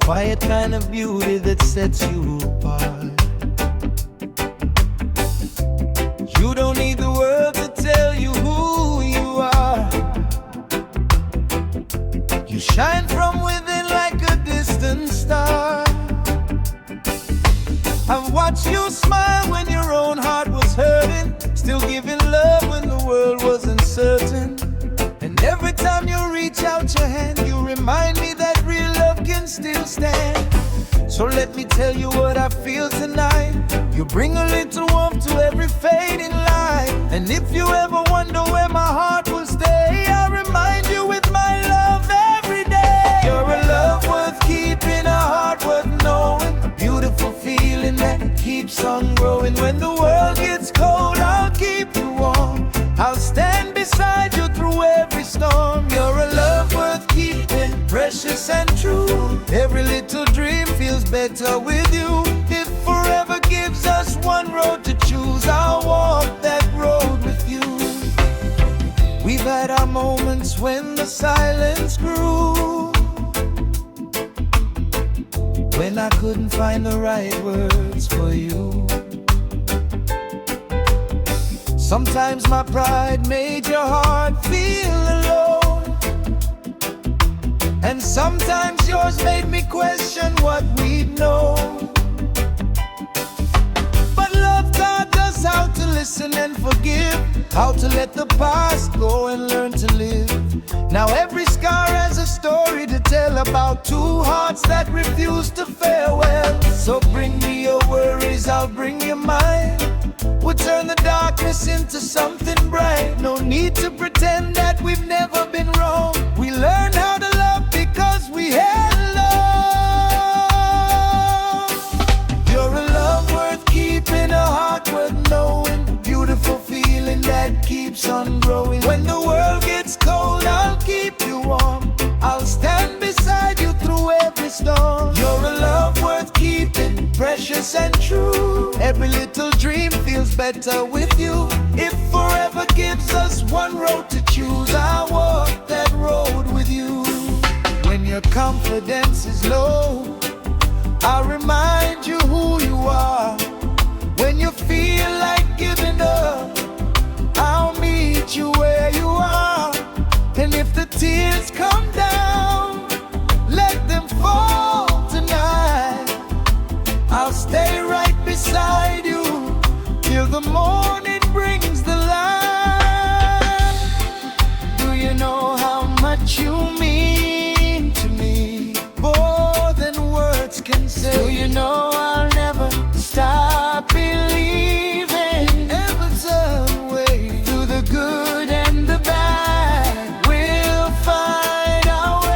quiet kind of beauty that sets you apart. You don't need the world to tell you who you are. You shine from within like a distant star. I've watched you smile when your own heart was hurting, still giving love when the world was uncertain. And every time you reach out your hand, you remind me that real love can still stand. So let me tell you what I feel tonight. You bring a little warmth to every fading light. And if you ever wonder where my heart will stay, I remind you with my love every day. You're a love worth keeping, a heart worth knowing, a beautiful feeling that keeps on growing. When the world gets cold, I'll keep you warm. I'll stand beside you through every storm. You're a love worth keeping, precious and true. Every little dream feels better with you. If forever gives us one road to choose, I'll walk that road with you. We've had our moments when the silence grew, when I couldn't find the right words for you. Sometimes my pride made your heart feel alone, and sometimes yours made me question what we'd known. But love taught us how to listen and forgive, how to let the past go and learn to live. Now every scar has a story to tell about two hearts that refuse to farewell. So bring me your worries, I'll bring you mine. We'll turn the darkness into something bright. No need to pretend that we've never been wrong. We learned how to love because we had love. You're a love worth keeping, a heart worth knowing, beautiful feeling that keeps on growing. When the world gets cold, I'll keep you warm. I'll stand beside you through every storm. You're a love worth keeping, precious and true. Every little dream feels better with you. If forever gives us one road to choose, I'll walk that road with you. When your confidence is low, I'll remind you who you are. When you feel like giving up, I'll meet you where you are. And if the tears come down, let them fall tonight. I'll stay right beside you till the morning brings the light. Do you know how much you mean to me? More than words can say. Do you know I'll never stop believing? Ever turn away. Through the good and the bad, we'll find our way.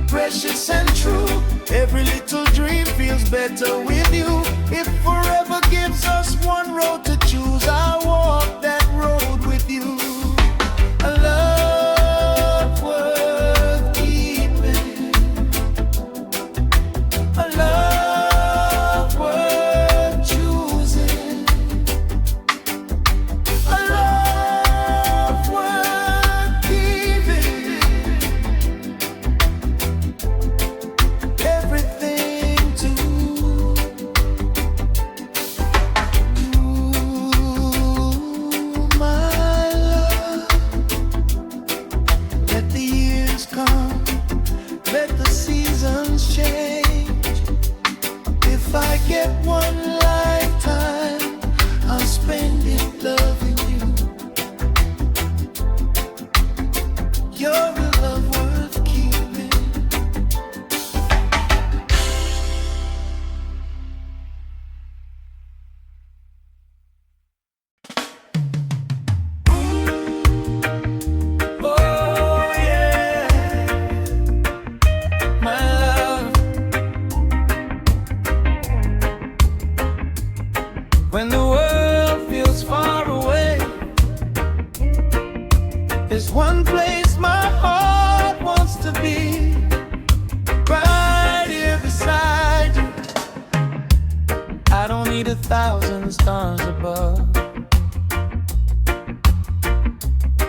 Precious and true. Every little dream feels better with you. If forever gives us one road to choose, I'll walk that road with you. A love worth keeping, a love worth choosing, a love worth keeping, There's one place my heart wants to be, right here beside you. I don't need 1,000 stars above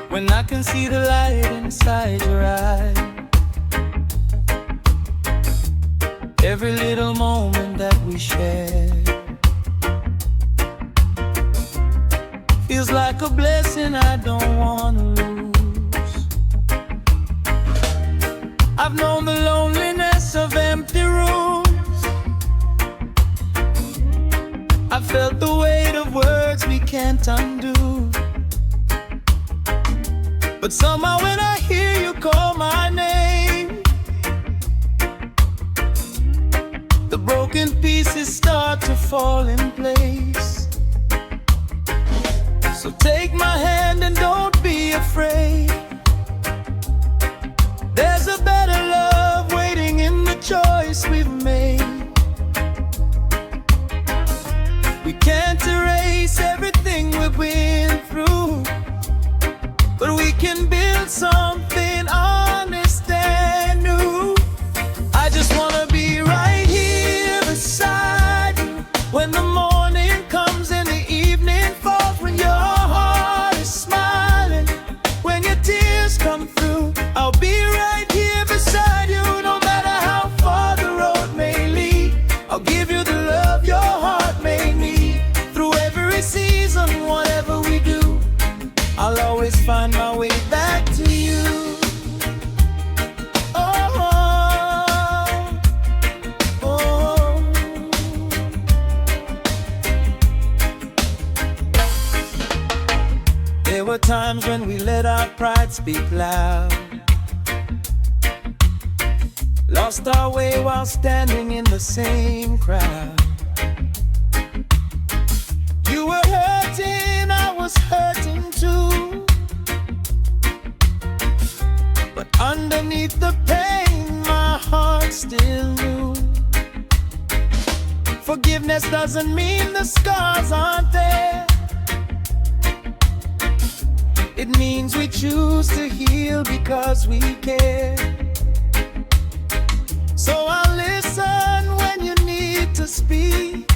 when I can see the light inside your eyes. Every little moment that we share feels like a blessing I don't want to lose. I've known the loneliness of empty rooms. I've felt the weight of words we can't undo. But somehow when I hear you call my name, the broken pieces start to fall in place. So take my hand and don't be afraid. There's a better love waiting in the choice we've made. We can't erase everything we've been through, but we can build something honest and new. I just wanna be right here beside you when the morning comes and the evening falls, when your heart is smiling, when your tears come through. I'll be right here beside you no matter how far the road may lead. I'll give you the love your heart may need. Through every season, whatever we do, I'll always find my way back to you. Oh, oh, oh. There were times when we let our pride speak loud, lost our way while standing in the same crowd. You were hurting, I was hurting too, but underneath the pain, my heart still knew. Forgiveness doesn't mean the scars aren't there. It means we choose to heal because we care. So I'll listen when you need to speak,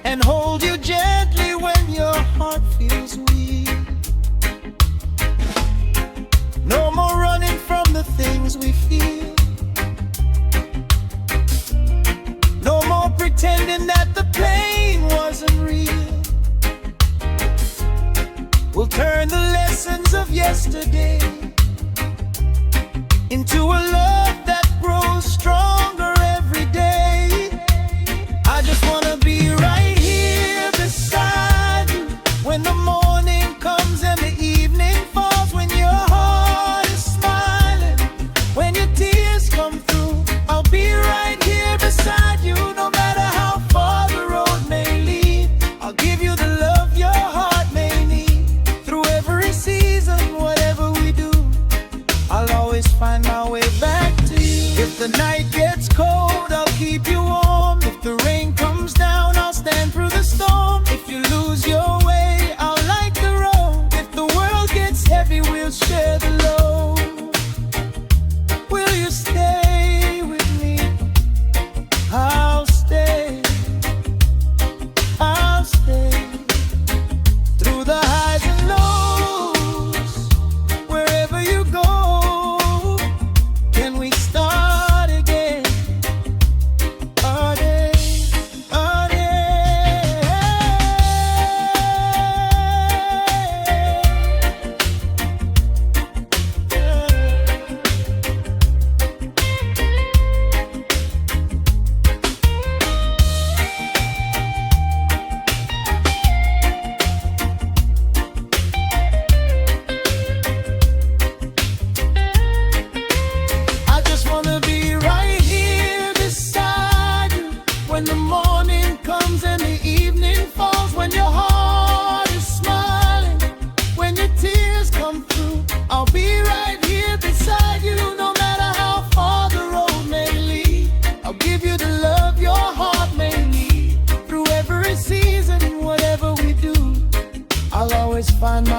and hold you gently when your heart feels weak. No more running from the things we feel. No more pretending that the pain wasn't real. We'll turn the lessons of yesterday into a love that grows stronger every day. I just wanna be right here beside you when the morning comes and the evening falls, when your heart is smiling, when your tears come through. I'll be right here beside you no matter how far the road may lead. I'll give you the love your heart may need. Through every season, whatever we do, I'll always find my way back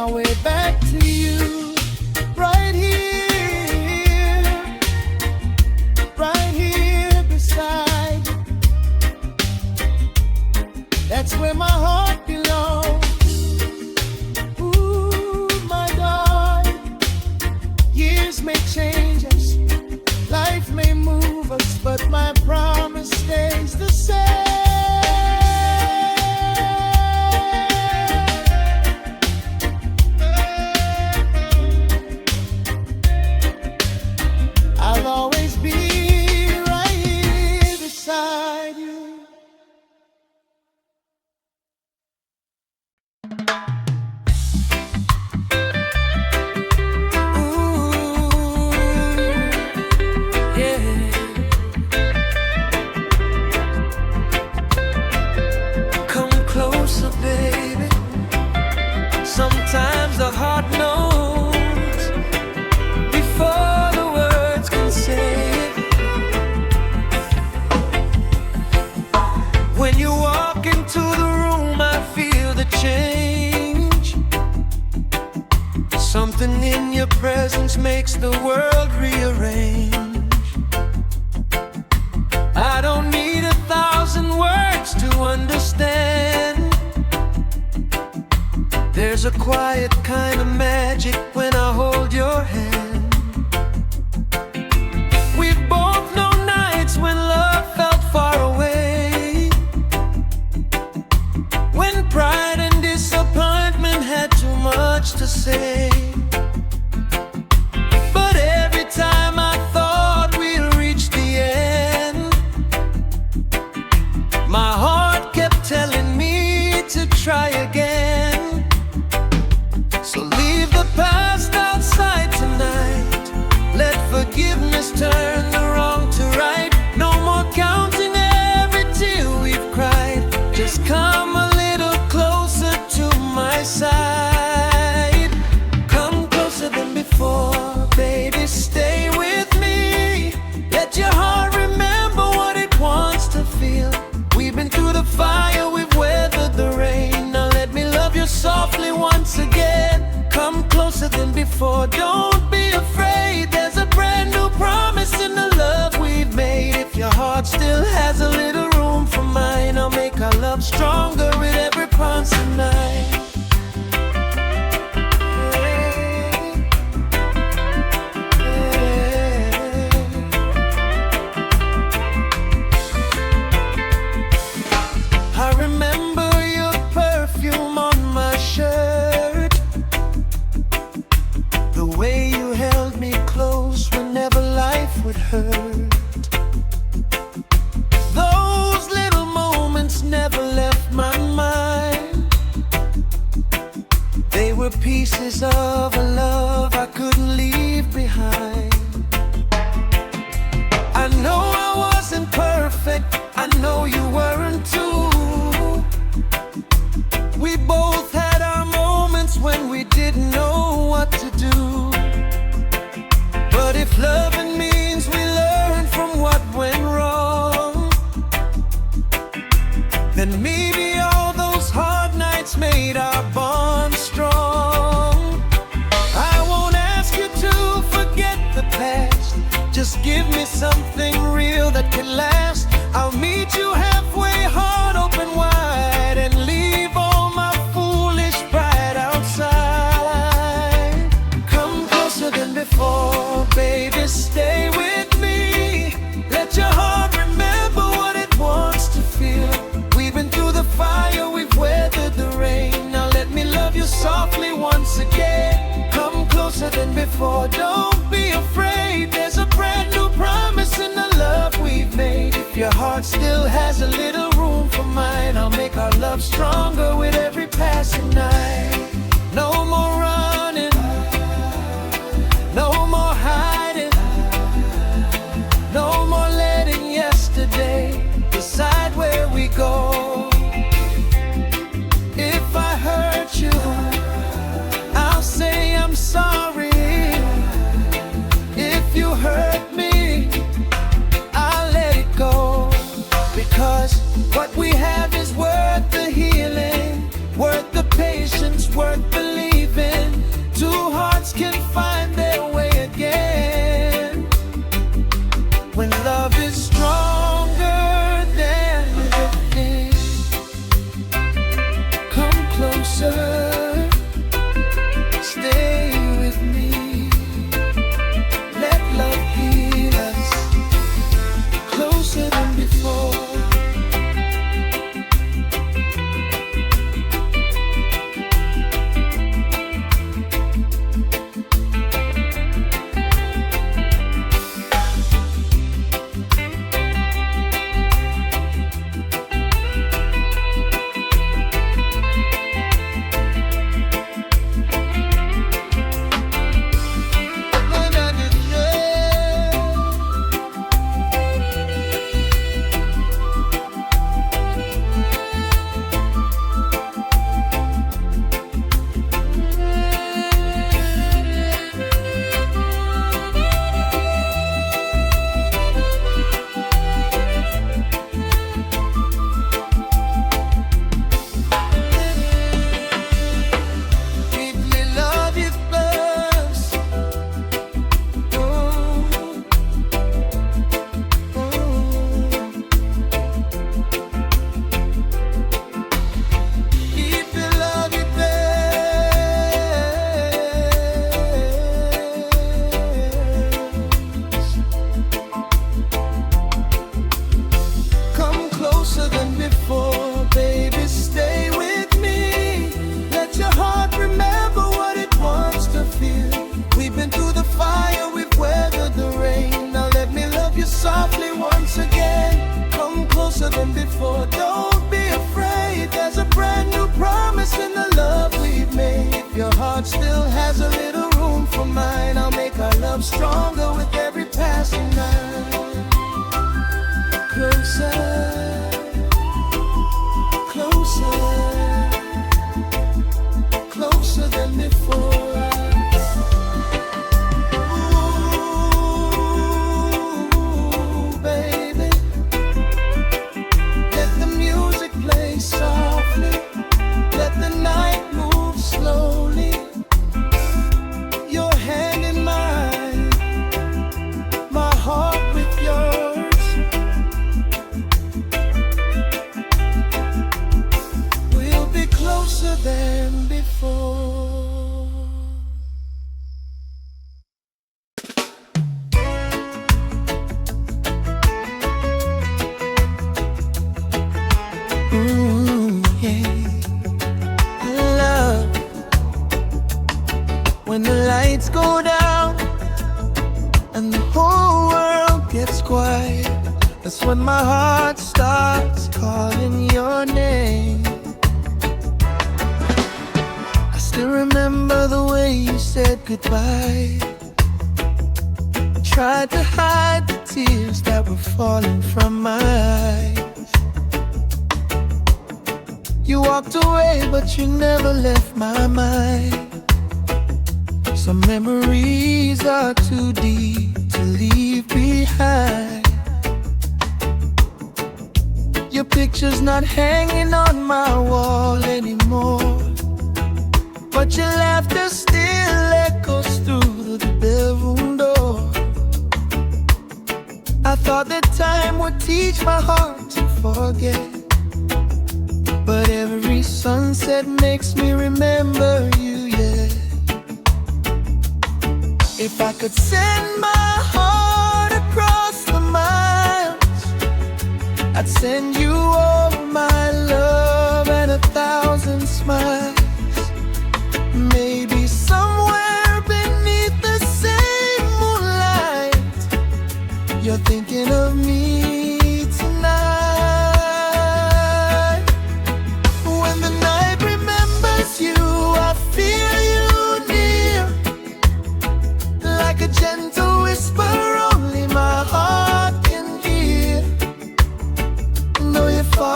my way back to you. Right here beside you. That's where my heart belongs. Ooh, my darling. Years may change us, life may move us, but my promise stays the same. I'll always be right here beside you. Ooh, yeah. Come closer, baby. Sometimes the heart knows before the words can say it. When you walk into the room, I feel the change. Something in your presence makes the world rearrange. I don't need 1,000 words to understand. There's a quiet kind of magic when I hold your hand. We've both known nights when love felt far away, when pride and disappointment had too much to say. But every time I thought we'd reach the end, my heart kept telling me to try again. So leave the past outside tonight. Let forgiveness turn the wrong to right. No more counting every tear we've cried. Just come a little closer to my side. Come closer than before, baby, stay with me. Let your heart remember what it wants to feel. We've been through the fire, we've weathered the rain. Now let me love you softly once again. Come closer than before, don't be afraid. There's a brand new promise in the love we've made. If your heart still has a little room for mine, I'll make our love stronger with every punch tonight. I remember your perfume on my shirt, the way you held me close whenever life would hurt. Those little moments never left my mind. They were pieces of a love I couldn't leave behind. I know I wasn't perfect, I know you weren't too. We both had our moments when we didn't know what to do. But if loving means we learn from what went wrong, then maybe all those hard nights made our bond strong. I won't ask you to forget the past. Just give me something real that can last. I'll meet you halfway, heart open wide, and leave all my foolish pride outside. Come closer than before, baby, stay with me. Let your heart remember what it wants to feel. We've been through the fire, we've weathered the rain. Now let me love you softly once again. Come closer than before, don't be afraid. There's a brand new promise in the love we've made. If your heart still has a little room for mine, I'll make our love stronger with every passing night. No more running, no more hiding, no more letting yesterday decide where we go. If I hurt you, I'll say I'm sorry. If you hurt me, I'll let it go. Because what we have is worth the healing, worth the patience, worth believing. stay with me. Let love heal us closer than before. Softly once again, come closer than before. Don't be afraid, there's a brand new promise in the love we've made. If your heart still has a little room for mine, I'll make our love stronger with every passing night. Closer, closer, closer than before. When the lights go down and the whole world gets quiet, that's when my heart starts calling your name. I still remember the way you said goodbye. I tried to hide the tears that were falling from my eyes. You walked away, but you never left my mind. Some memories are too deep to leave behind. Your picture's not hanging on my wall anymore, but your laughter still echoes through the bedroom door. I thought that time would teach my heart to forget, but every sunset makes me remember you, yeah. If I could send my heart across the miles, I'd send you all my love and 1,000 smiles. Maybe somewhere beneath the same moonlight, you're thinking of me tonight. When the night remembers you, I feel you near, like a gentle whisper only my heart can hear. Know you're far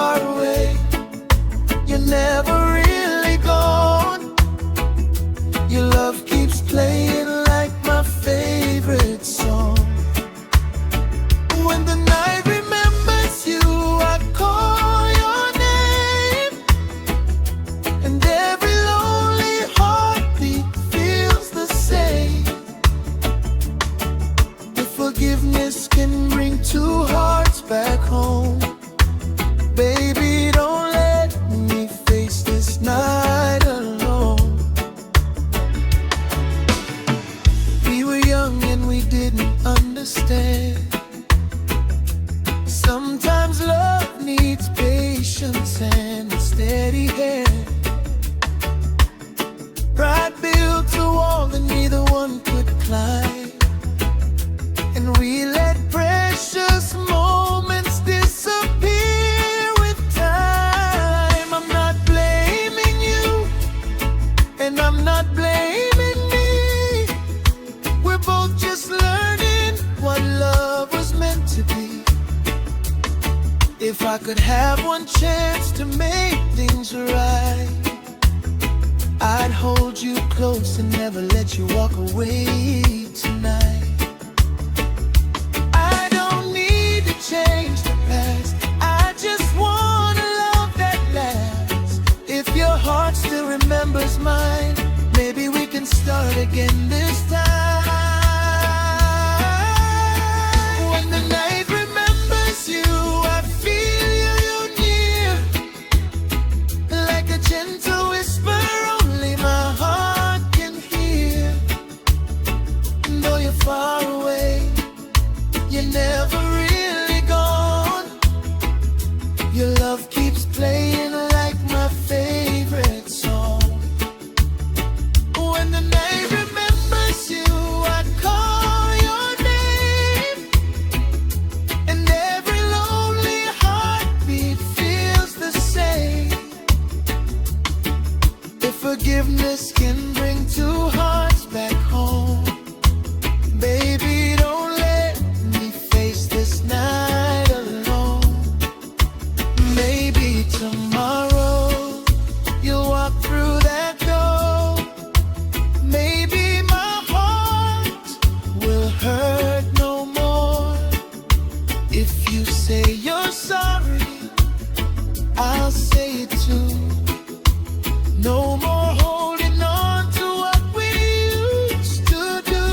If I could have one chance to make things right, I'd hold you close and never let you walk away tonight. I don't need to change the past, I just want a love that lasts. If your heart still remembers mine, maybe we can start again this time. When the night remembers you, I feel you near, like a gentle whisper only my heart can hear. Though you're far away, you're never really gone. Your love keeps playing like my favorite song. When the night remembers you, I call your name, and every lonely heartbeat feels the same. If forgiveness can bring two hearts back home, baby, don't let me face this night alone. Maybe tomorrow you'll walk through that door. Maybe my heart will hurt no more. If you say you're sorry, I'll say it too. No more holding on to what we used to do.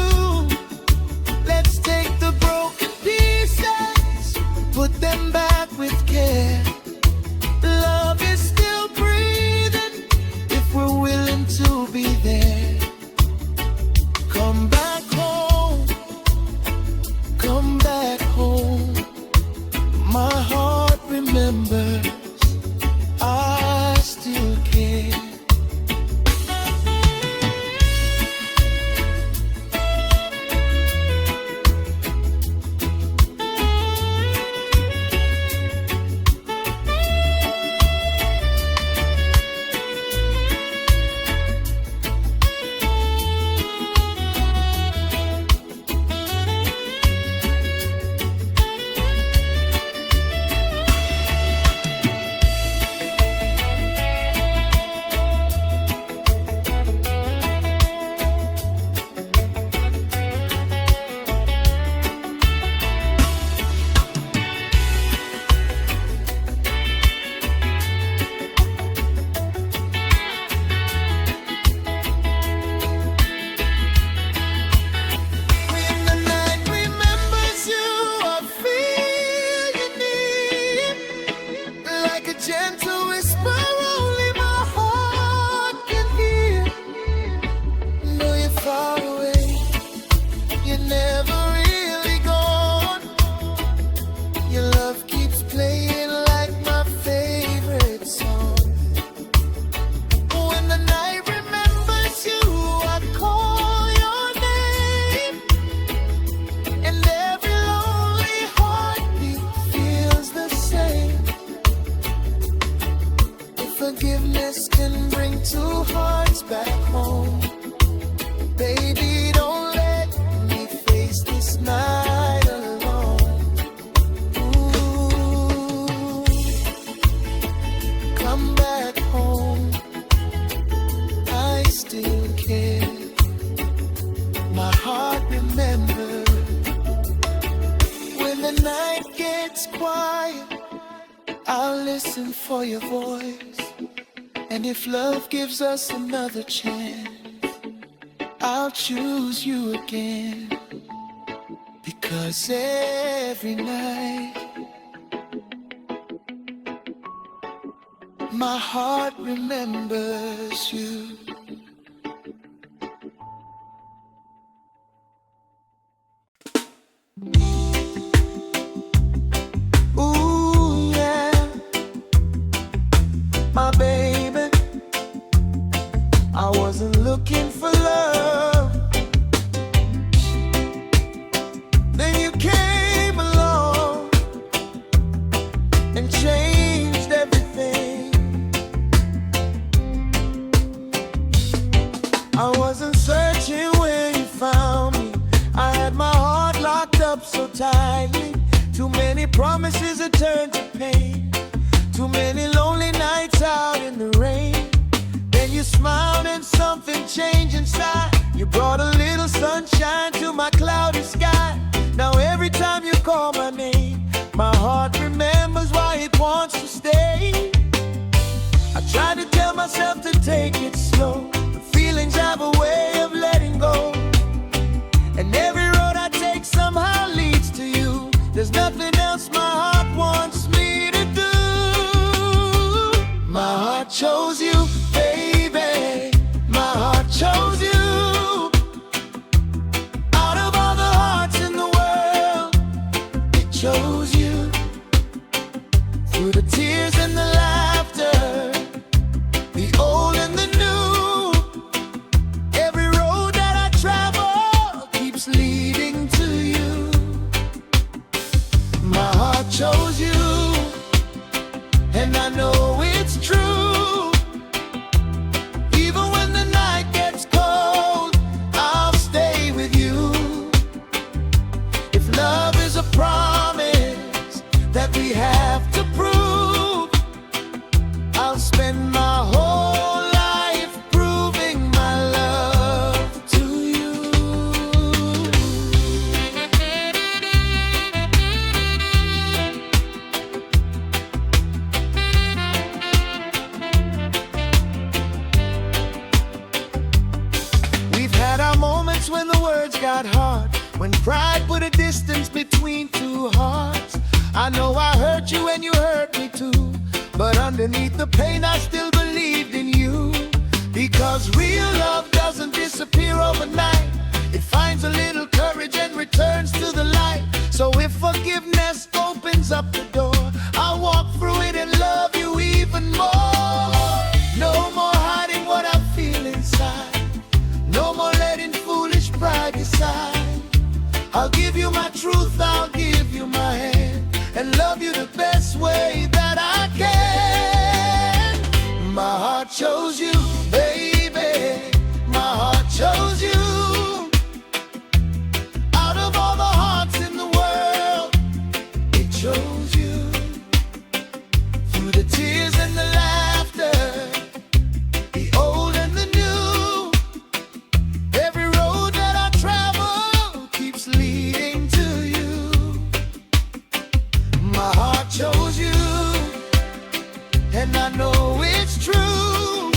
Let's take the broken pieces, put them back with care. Love is still breathing if we're willing to be there. Come back home, come back home. My heart remembers, I still care. When the night remembers you, I feel you near, like a gentle whisper only my heart can hear. Though you're far away, you're never really gone. Your love keeps playing like my favorite song. When the night remembers you, I call your name, and every lonely heartbeat feels the same. If forgiveness can bring two hearts back home, baby, don't let me face this night alone. Ooh, come back home, I still care. My heart remembers. When the night gets quiet, I'll listen for your voice. And if love gives us another chance, I'll choose you again. Because every night my heart remembers you. Ooh, yeah, my baby. I wasn't looking for love, then you came along and changed everything. I wasn't searching when you found me. I had my heart locked up so tightly. Too many promises have turned to pain. Too many lonely nights out in the rain. Then you smiled and something changed inside. You brought a little sunshine to my cloudy sky. Now every time you call my name, my heart remembers why it wants to stay. I try to tell myself to take it slow, but feelings have a way of letting go. And every road I take somehow leads to you. There's nothing else my heart wants me to do. My heart chose you, baby. My heart chose you. Out of all the hearts in the world, it chose you. Through the tears and the laughter, the old and the new, every road that I travel keeps leading to you. My heart chose you, and I know it's true. Even when the night gets cold, I'll stay with you. If love is a promise that we have to prove, I'll spend my whole life proving my love to you. We've had our moments when the words got hard, when pride put a distance between two hearts. I know I hurt you and you hurt me too, but underneath the pain I still believed in you. Because real love doesn't disappear overnight. It finds a little courage and returns to the light. So if forgiveness opens up the door, I'll walk through it and love you even more. No more hiding what I feel inside. No more letting foolish pride decide. I'll give you my truth, I'll give you my hand, and love you the best way that I can. My heart chose you, baby. My heart chose you. Out of all the hearts in the world, it chose you. Through the tears and the laughter, the old and the new, every road that I travel keeps leading to you. My heart chose you, and I know it's true.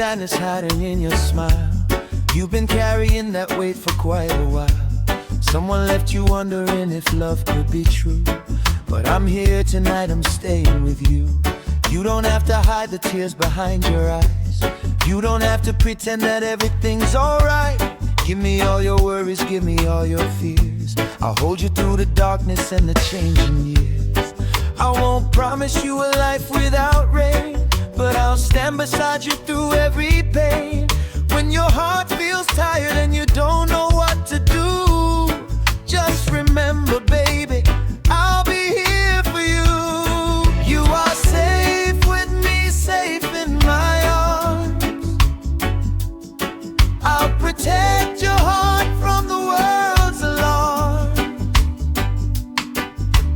sadness hiding in your smile. You've been carrying that weight for quite a while. Someone left you wondering if love could be true. But I'm here tonight, I'm staying with you. You don't have to hide the tears behind your eyes. You don't have to pretend that everything's alright. Give me all your worries, give me all your fears. I'll hold you through the darkness and the changing years. I won't promise you a life without rain, but I'll stand beside you through every pain. When your heart feels tired and you don't know what to do, just remember, baby, I'll be here for you. You are safe with me, safe in my arms. I'll protect your heart from the world's alarm.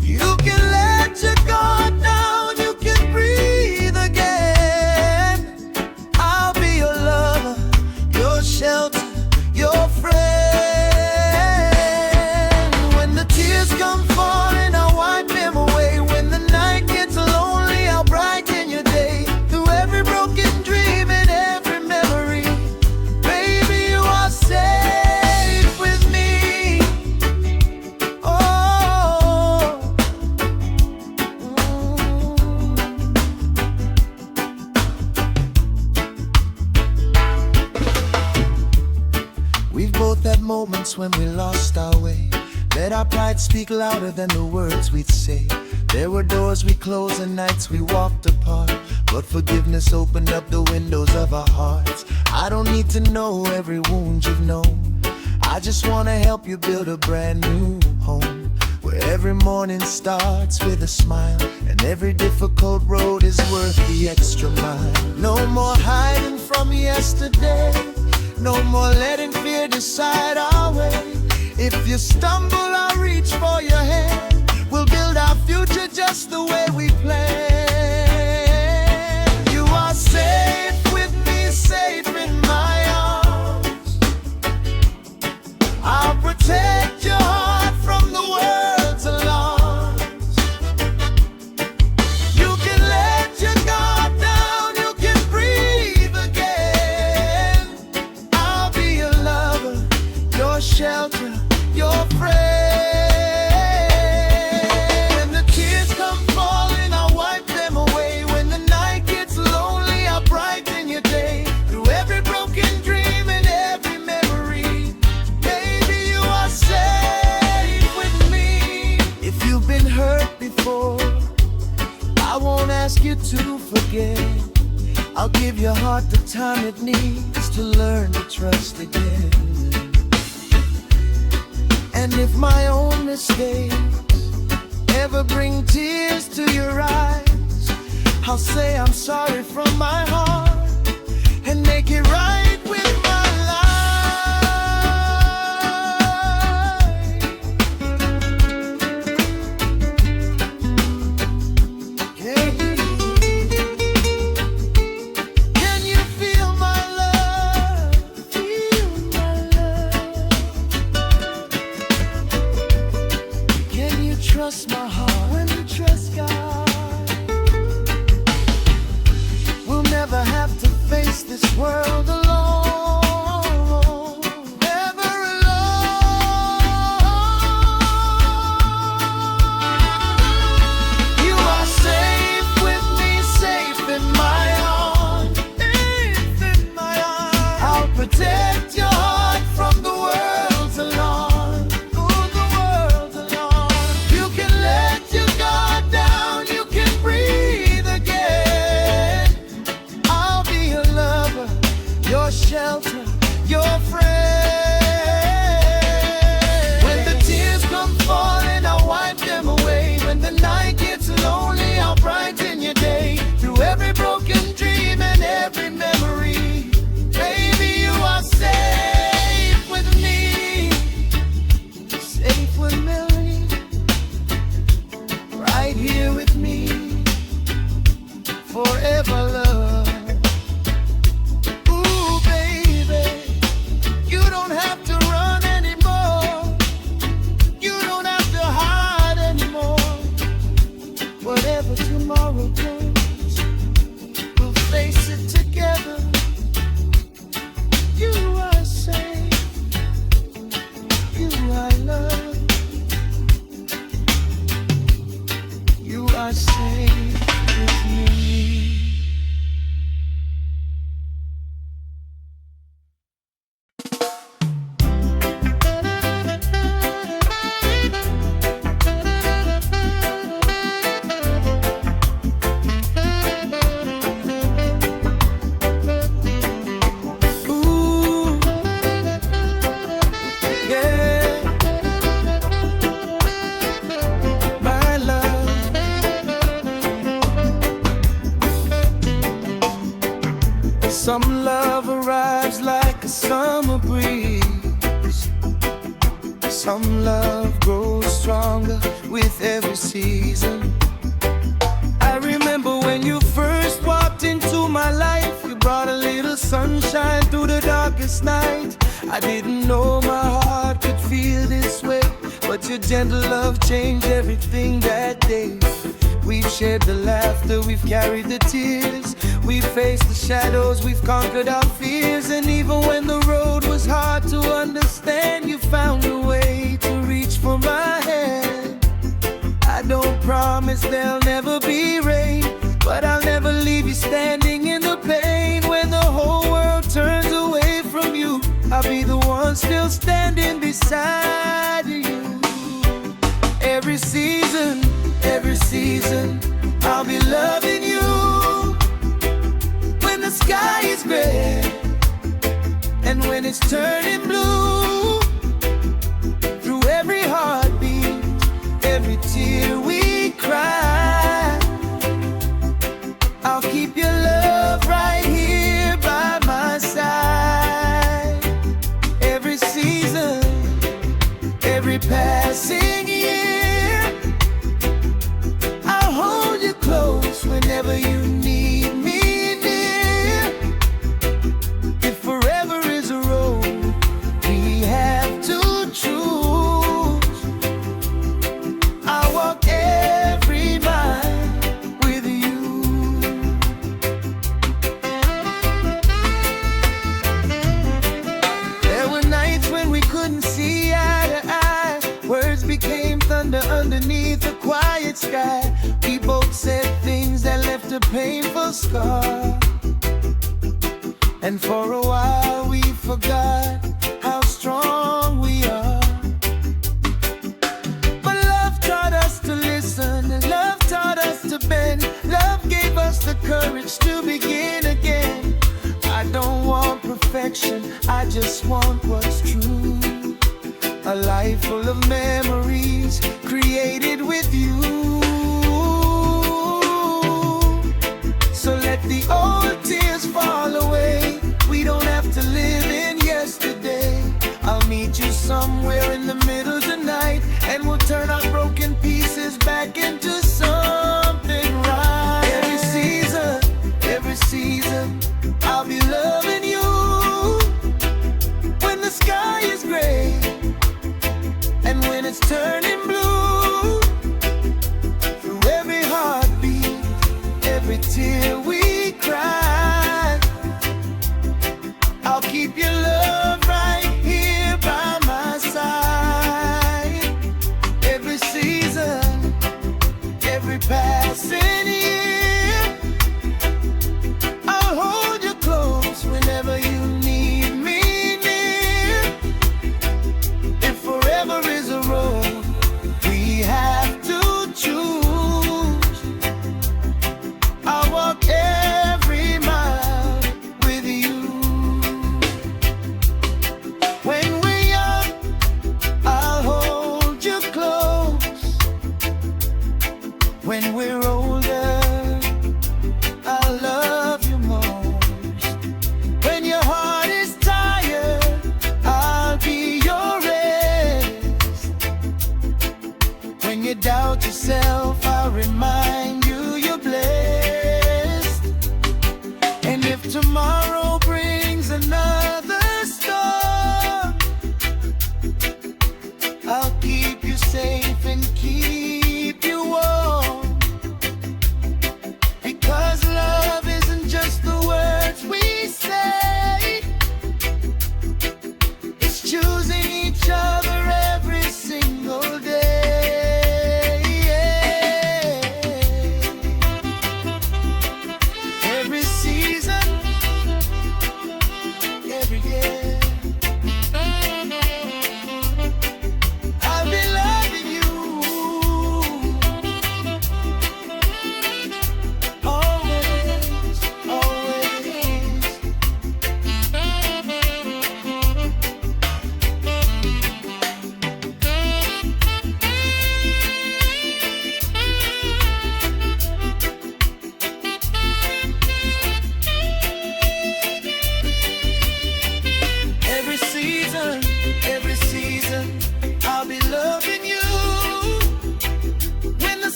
You can let your guard down, you can breathe again. I'll be your lover, your shelter, your friend. When the tears come falling, I'll wipe them away. When the night gets lonely, I'll brighten your day. Through every broken dream and every memory, baby, you are safe with me. Oh, we've both had moments when we lost our way. Let our pride speak louder than the words we'd say. There were doors we closed and nights we walked apart, but forgiveness opened up the windows of our hearts. I don't need to know every wound you've known. I just wanna help you build a brand new home, where every morning starts with a smile, and every difficult road is worth the extra mile. No more hiding from yesterday, no more letting fear decide our way. If you stumble, I'll reach for your hand. We'll build our future just the way we planned. You are safe with me, safe in my arms. I'll protect your heart from the world's alarms. You can let your guard down, you can breathe again. I'll be your lover, your shelter, your friend. When the tears come falling, I'll wipe them away. When the night gets lonely, I'll brighten your day. Through every broken dream and every memory, baby, you are safe with me. If you've been hurt before, I won't ask you to forget. I'll give your heart the time it needs to learn to trust again. And if my own mistakes ever bring tears to your eyes, I'll say I'm sorry from my heart and make it right with my life. Yeah. Can you feel my love? Feel my love. Can you trust my heart when you trust God? We'll never have to face this world alone. Never alone. You are safe with me, safe in my arms. Safe in my arms. I'll protect your heart from the world's alarm. Oh, the world's alarm. You can let your guard down, you can breathe again. I'll be your lover, your shelter, your friend. When the tears come falling, I'll wipe them away. When the night gets lonely, I'll brighten your day. Through every broken dream and every memory, baby, you are safe with me. Safe with me, right here with me, forever love. Ooh, baby, like a summer breeze. Some love grows stronger with every season. I remember when you first walked into my life. You brought a little sunshine through the darkest night. I didn't know my heart could feel this way, but your gentle love changed everything that day. We've shared the laughter, we've carried the tears, we've faced the shadows, we've conquered our fears. And even when the road was hard to understand, you found a way to reach for my hand. I don't promise there'll never be rain, but I'll never leave you standing in the pain. When the whole world turns away from you, I'll be the one still standing beside you. Every season, I'll be loving you. When the sky is gray and when it's turning blue, through every heartbeat, every tear we cry, I'll keep your love right here by my side. Every season, every passing year, I'll hold you close whenever you need me near. If forever is a road we have to choose, I'll walk every mile with you. There were nights when we couldn't see eye to eye. Words became thunder underneath a quiet sky. We both said things that left a painful scar, and for a while we forgot how strong we are. But love taught us to listen, and love taught us to bend. Love gave us the courage to begin again. I don't want perfection, I just want what's true. A life full of memories created with you. So let the old tears fall away. We don't have to live in yesterday. I'll meet you somewhere in the middle tonight, and we'll turn our broken pieces back into something right. Every season, I'll be loving you. When the sky is gray and when it's turning blue, through every heartbeat, every tear we cry, I'll keep your love right here by my side. Every season, every passing year, I'll hold you close whenever you need me near. If forever is a road we have to choose, I'll walk every mile with you.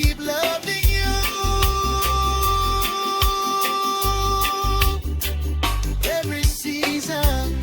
keep loving you. Every season.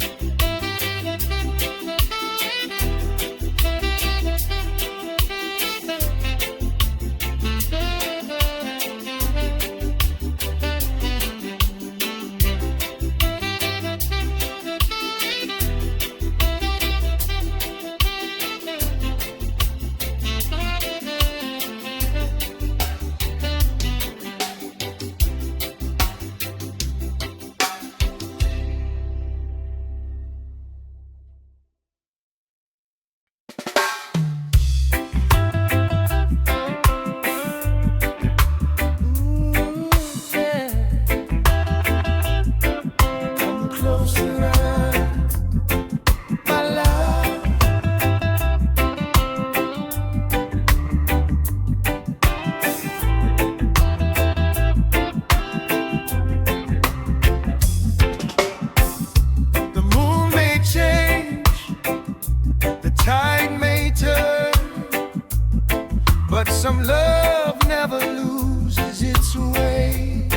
Some love never loses its way.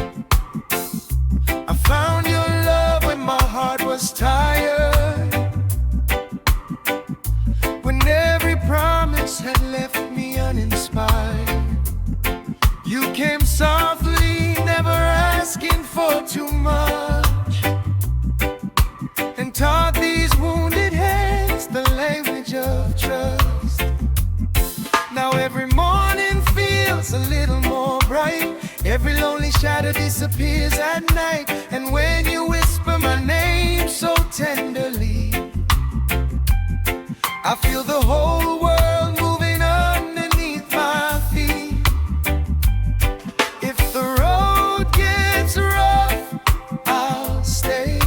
I found your love when my heart was tired, when every promise had left me uninspired. You came softly, never asking for too much, and taught these wounded hands the language of trust. Now every morning feels a little more bright. Every lonely shadow disappears at night. And when you whisper my name so tenderly, I feel the whole world moving underneath my feet. If the road gets rough, I'll stay.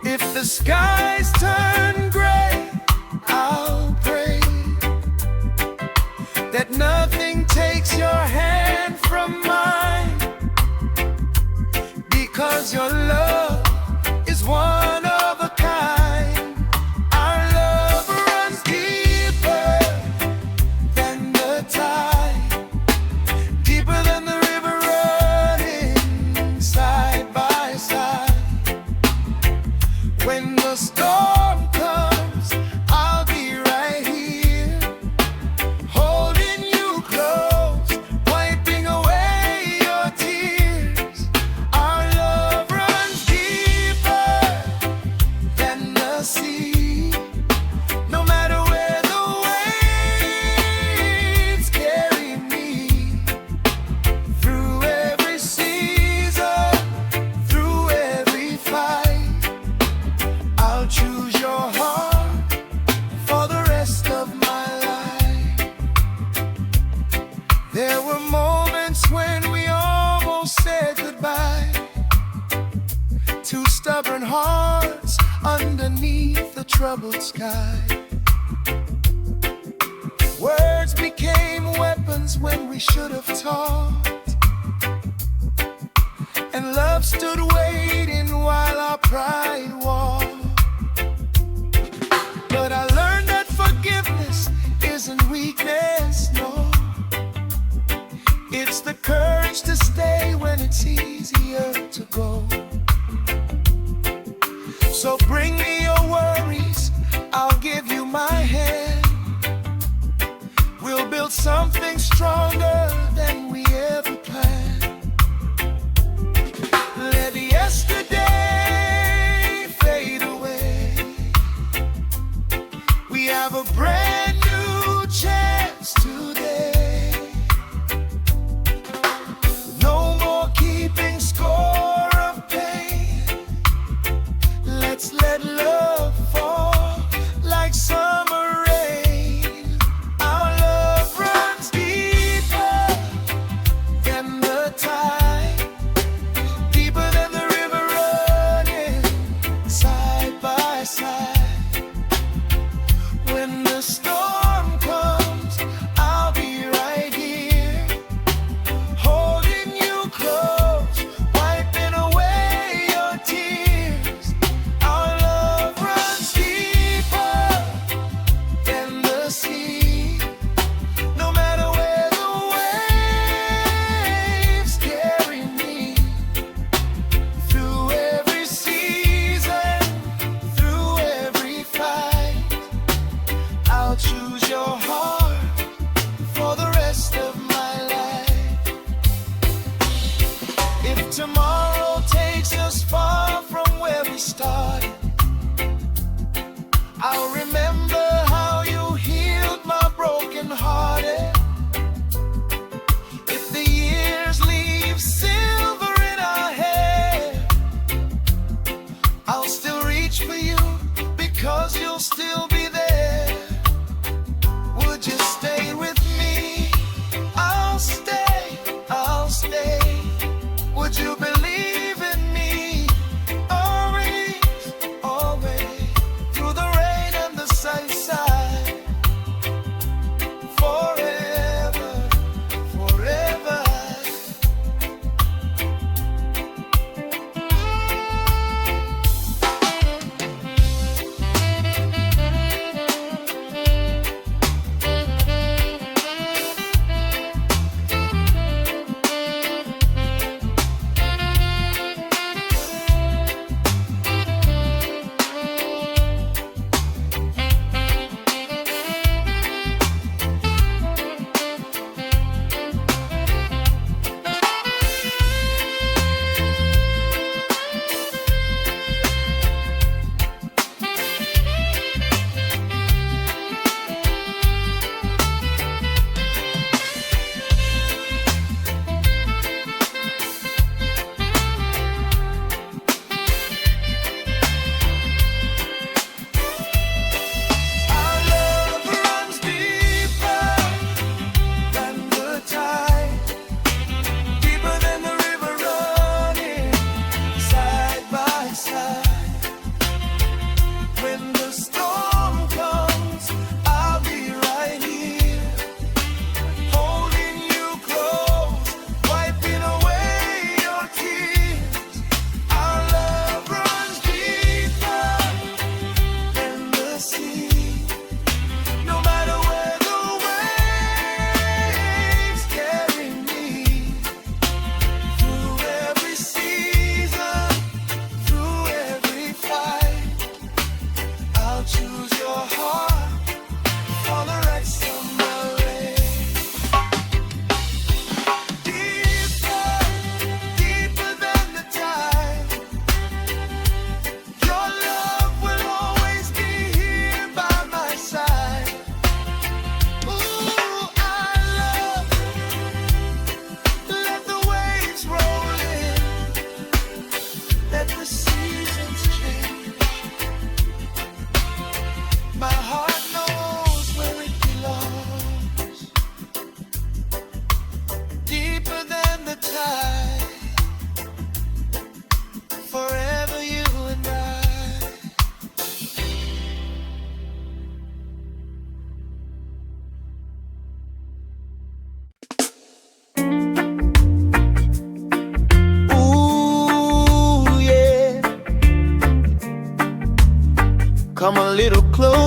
If the skies turn gray, I'll pray that nothing takes your hand from mine, because your love is one of a kind. Our love runs deeper than the tide, deeper than the river running side by side. When the storm comes, I'll be right here, holding you close, wiping away your tears. Our love runs deeper than the sea. No matter where the waves carry me, through every season, through every fight, I'll choose your heart for the rest of my life. There were moments when we almost said goodbye, two stubborn hearts underneath the troubled sky. Words became weapons when we should have talked, and love stood waiting while our pride walked. But I learned that forgiveness isn't weakness, no. It's the courage to stay when it's easier to go. So bring me your worries, I'll give you my hand. We'll build something stronger than we ever planned. Let yesterday fade away. We have a brand new chance today. No more keeping score of pain. Let's let love fall like summer rain. Our love runs deeper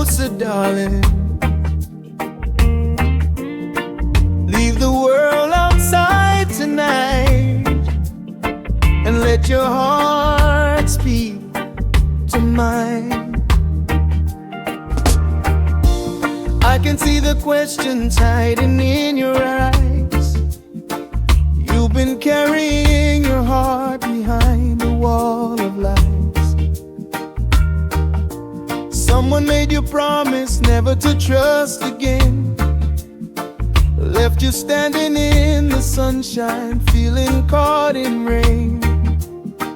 closer, darling. Leave the world outside tonight and let your heart speak to mine. I can see the questions hiding in your eyes. You've been carrying your heart behind a wall of lies. Someone made you promise never to trust again, left you standing in the sunshine, feeling caught in rain.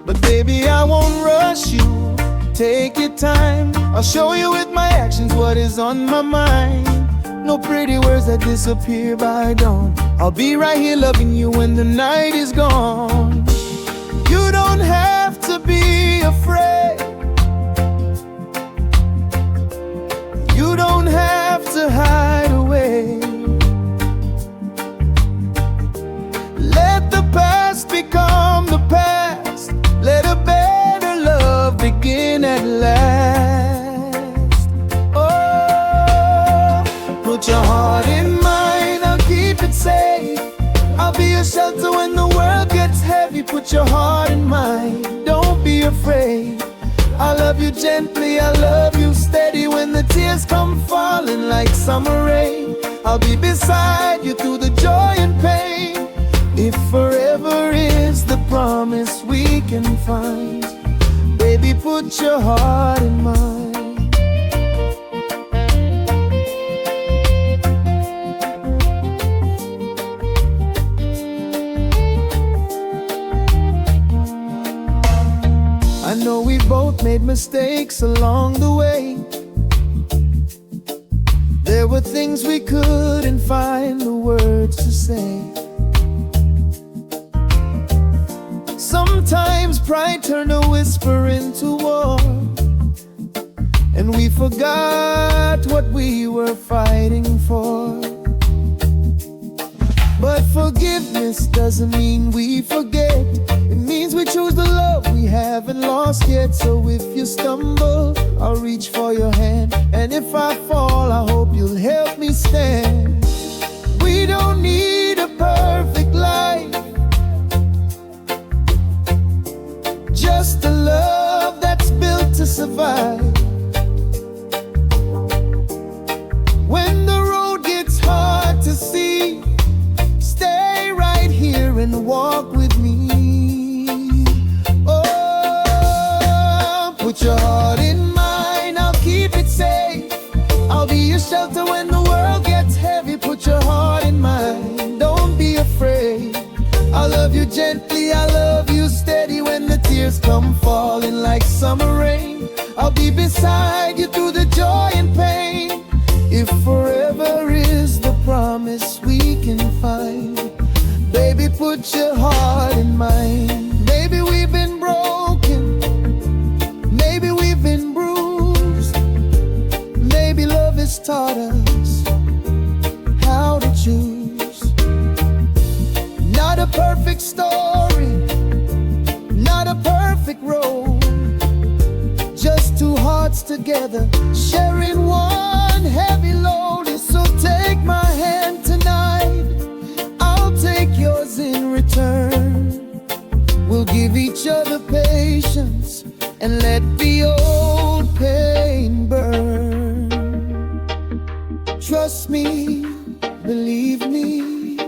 But baby, I won't rush you, take your time. I'll show you with my actions what is on my mind. No pretty words that disappear by dawn. I'll be right here loving you when the night is gone. You don't have to be afraid. You don't have to hide away. Let the past become the past. Let a better love begin at last. Oh, put your heart in mine, I'll keep it safe. I'll be your shelter when the world gets heavy. Put your heart in mine, don't be afraid. I love you gently, I love you steady. When the tears come falling like summer rain, I'll be beside you through the joy and pain. If forever is the promise we can find, baby, put your heart in mine. I know we both made mistakes along the way. There were things we couldn't find the words to say. Sometimes pride turned a whisper into war, and we forgot what we were fighting for. But forgiveness doesn't mean we forget. It means we choose the love we haven't lost yet. So if you stumble, I'll reach for your hand, and if I fall, I hope you'll help me stand. We don't need a perfect life, just a love that's built to survive. When the road gets hard to see, stay right here and walk with me. Oh, put your heart in mine, I'll keep it safe. I'll be your shelter when the world gets heavy. Put your heart in mine, don't be afraid. I love you gently, I love you steady. When the tears come falling like summer rain, I'll be beside you through the joy and pain. If forever is the promise we can find, baby, put your heart in mine. Maybe we've been broken, maybe we've been bruised. Maybe love has taught us how to choose. Not a perfect story, not a perfect road, just two hearts together, sharing one heavy load. So take my hand tonight, I'll take yours in return. We'll give each other patience and let the old pain burn. Trust me, believe me,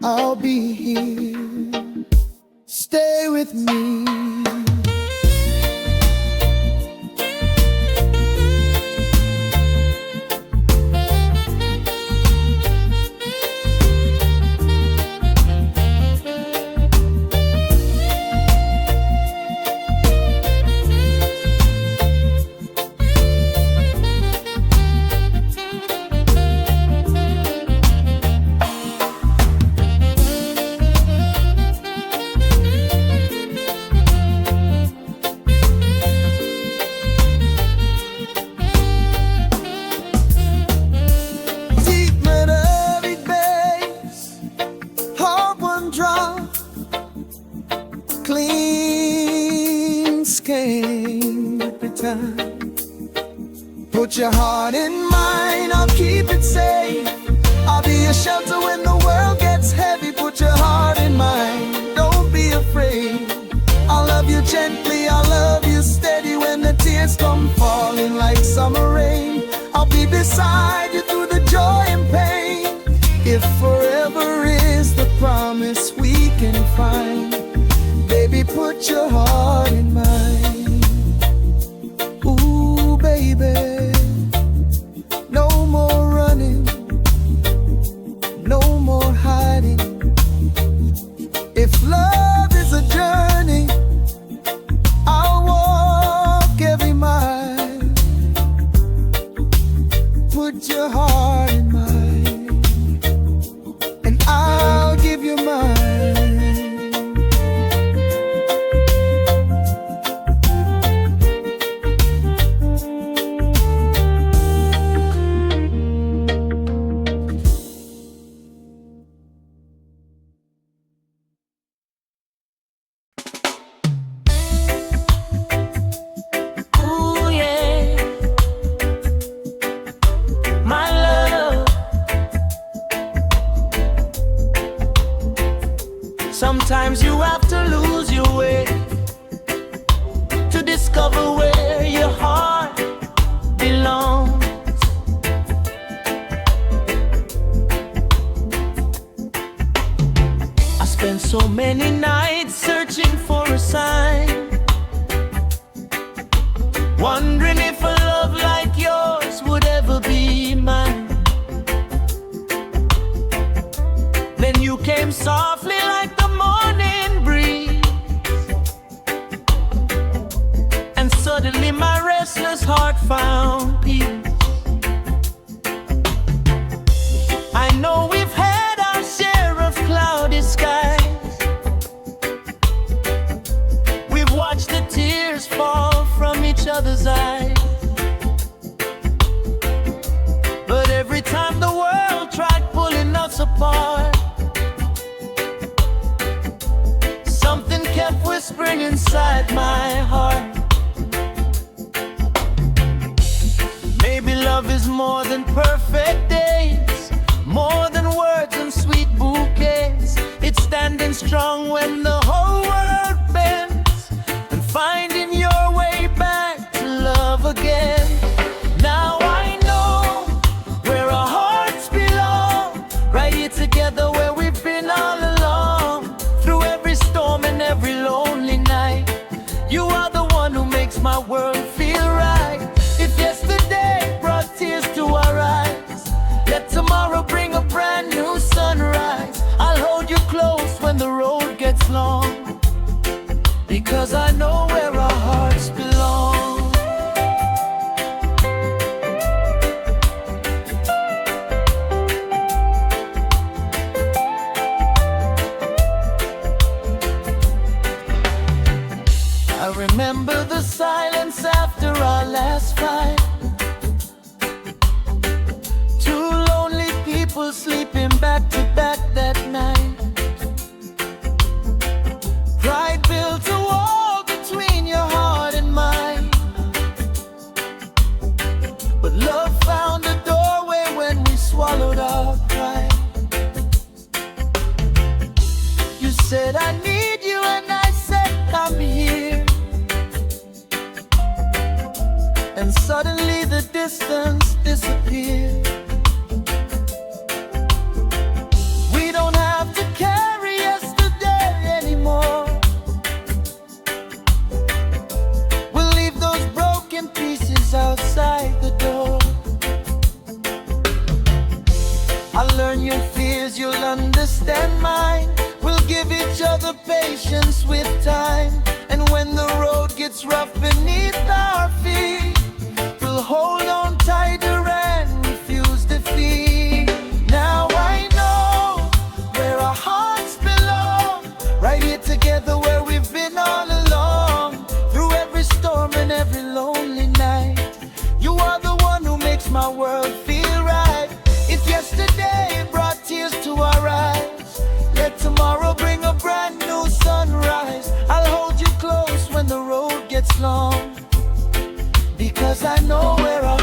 I'll be here. Stay with me. Put your heart in mine, I'll keep it safe. I'll be a shelter when the world gets heavy. Put your heart in mine, don't be afraid. I'll love you gently, I'll love you steady. When the tears come falling like summer rain, I'll be beside you through the joy and pain. If forever is the promise we can find, baby, put your heart in mine. Ooh, baby, no more running, no more hiding. If love is a journey, I'll walk every mile. Put your heart in mine, and I'll give you mine. Sometimes you have to lose your way to discover where your heart belongs. I spent so many nights searching for a sign, wondering if a love like yours would ever be mine. Then you came softly like the morning breeze, and suddenly my restless heart found peace. I know we've had our share of cloudy skies, we've watched the tears fall from each other's eyes, but every time the world tried pulling us apart, something kept whispering inside my heart. Maybe love is more than perfect days, more than words and sweet bouquets. It's standing strong when the whole world bends, and finding your way back to love again. Now I know where our hearts belong, right here together where we've been all along. Through every storm and every lonely night, you are the one who makes my world feel right. If yesterday brought tears to our eyes, let tomorrow bring a brand new sunrise. I'll hold you close when the road gets long, because I know where our hearts belong. I remember the silence after our last fight, two lonely people sleeping back to back that night. Pride built a wall between your heart and mine, but love found a doorway when we swallowed our pride. You said I need you and I said I'm here, and suddenly the distance disappeared. We don't have to carry yesterday anymore, we'll leave those broken pieces outside the door. I'll learn your fears, you'll understand mine. We'll give each other patience with time, and when the road gets rough beneath our feet, we'll hold on tighter and refuse defeat. Now I know where our hearts belong, right here together where we've been all along. Through every storm and every lonely night, you are the one who makes my world feel right. If yesterday brought tears to our eyes, let tomorrow bring a brand new sunrise. I'll hold you close when the road gets long, because I know where our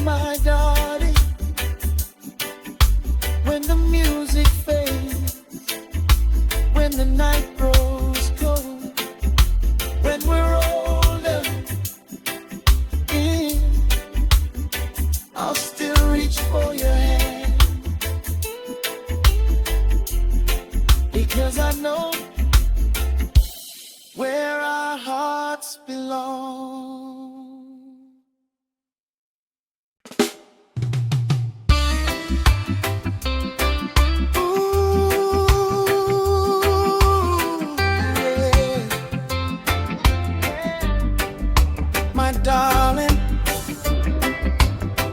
my darling, when the music fades, when the night grows cold, when we're older, I'll still reach for your hand, because I know where our hearts belong. Darling,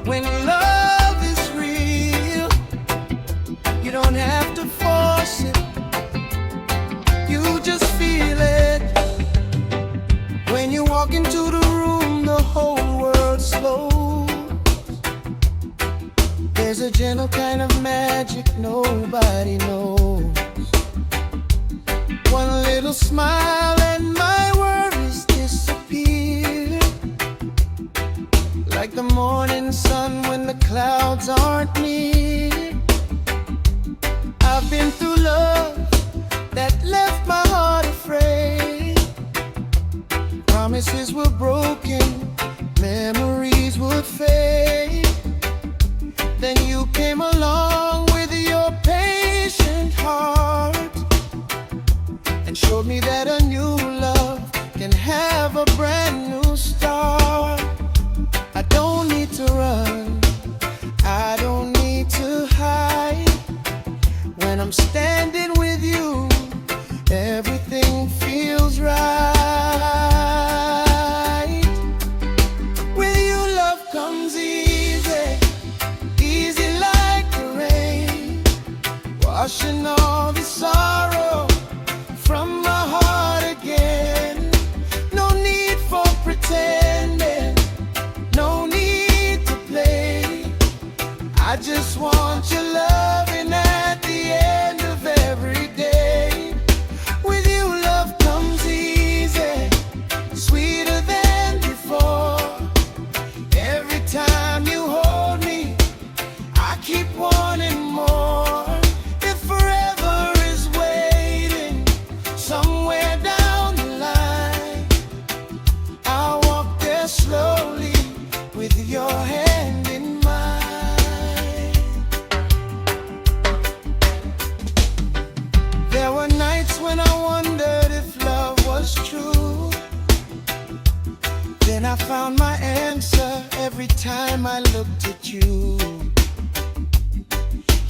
when love is real, you don't have to force it, you just feel it. When you walk into the room, the whole world slows. There's a gentle kind of magic nobody knows. One little smile and my worries disappear, like the morning sun when the clouds aren't near. I've been through love that left my heart afraid. Promises were broken, memories would fade. Then you came along with your patient heart and showed me that a new love can have a brand new start. I don't need to run, I don't need to hide. When I'm standing with you, everything feels right. With you, love comes easy, easy like the rain, washing all the sorrow from my heart again. No need for pretending, no need to play. I just want your loving at the end of every day. With you, love comes easy, sweeter than before. Every time you hold me, I keep wanting more. If forever is waiting somewhere down the line, I'll walk there slowly with your hand in mine. There were nights when I wondered if love was true. Then I found my answer every time I looked at you.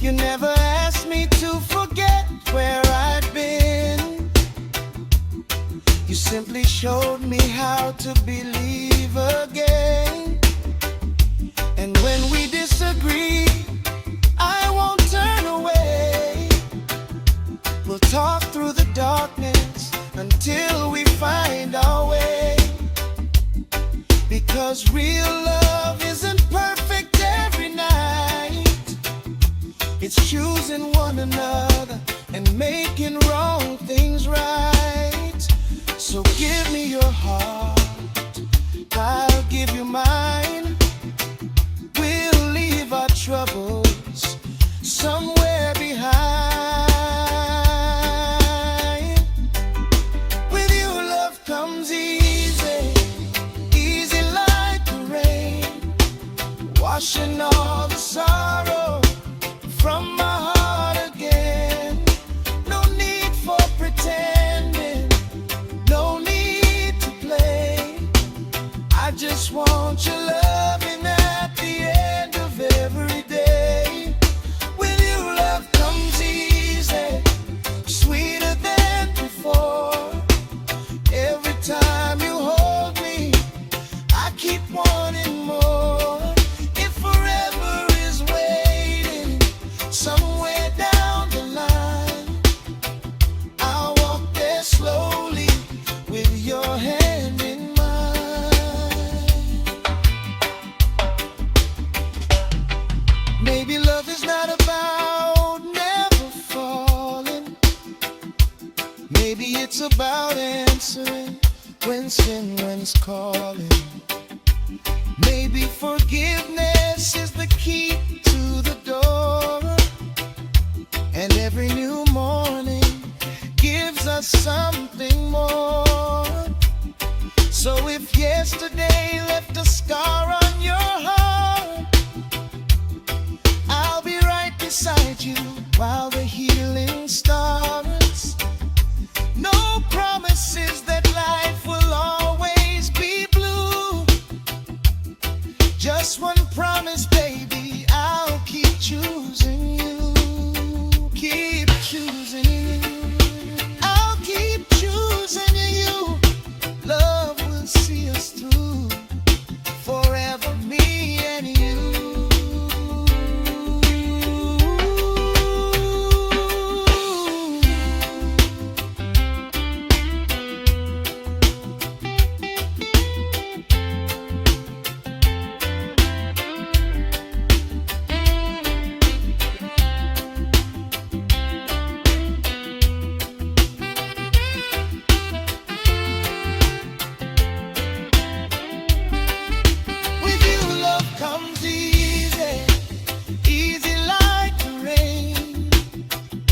You never asked me to forget where I'd been. You simply showed me how to believe again. And when we disagree, I won't turn away. We'll talk through the darkness until we find our way. Because real love isn't perfect every night. It's choosing one another and making wrong things right. So give me your heart, I'll give you mine. We'll leave our troubles somewhere behind. With you, love comes easy, easy like the rain, washing all the sorrow from my heart again. No need for pretending, no need to play. I just want your loving at the end of every day. With you, love comes easy, sweeter than before. Every time you hold me, I keep wanting more. If forever is waiting somewhere down the line, I'll walk there slowly with your hand in mine. Maybe love is not about never falling. Maybe it's about answering when sin runs calling. Maybe forgiveness yesterday left a scar on your heart. I'll be right beside you while the healing starts. No promises that life will always be blue. Just one promise, baby, I'll keep choosing you. Keep choosing you. I'll keep choosing you. Love will see us through. Forever, me and you. With you, love comes easy, easy like the rain,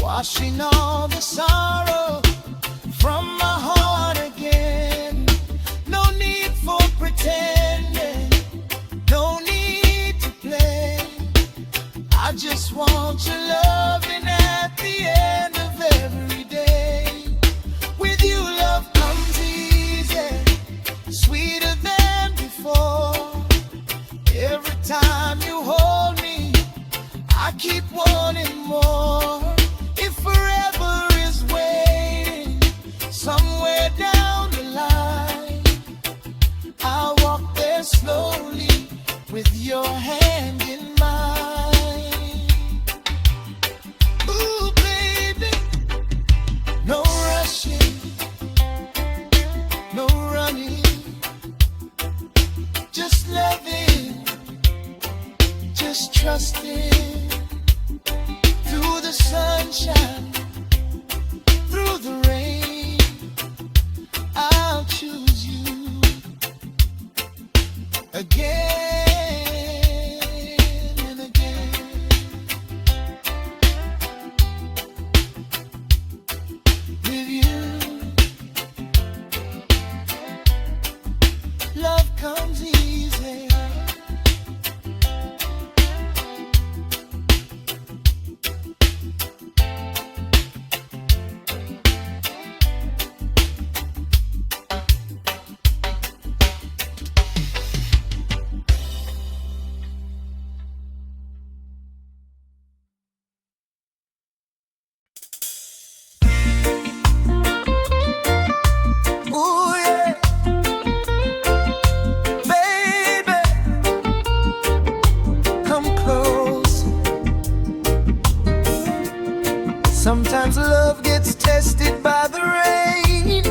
washing all the sorrow from my heart again. No need for pretending, no need to play. I just want your loving at the end of every day. With you, love comes easy, sweeter than before. Every time you hold me, I keep wanting more. If forever is waiting somewhere down the line, I'll walk there slowly with your hand in mine. Ooh, baby, no rushing, no running, just loving, just trusting. Through the sunshine, through the rain, I'll choose you again and again. With you, love comes easy. Ooh, yeah. Baby, come close. Sometimes love gets tested by the rain,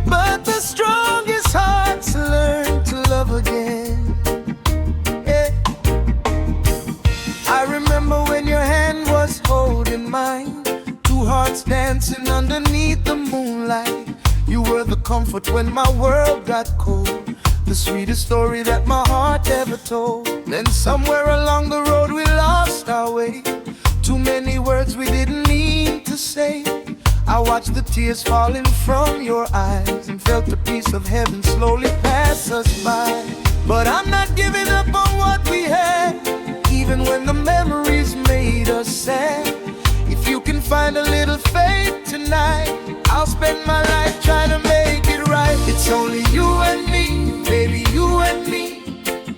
but the strongest hearts learn to love again. Yeah. I remember when your hand was holding mine, two hearts dancing underneath the moonlight. You were the comfort when my world got cold, the sweetest story that my heart ever told. Then somewhere along the road we lost our way, too many words we didn't mean to say. I watched the tears falling from your eyes and felt the peace of heaven slowly pass us by. But I'm not giving up on what we had, even when the memories made us sad. If you can find a little faith tonight, I'll spend my life trying to make it right. It's only you and me, baby, you and me.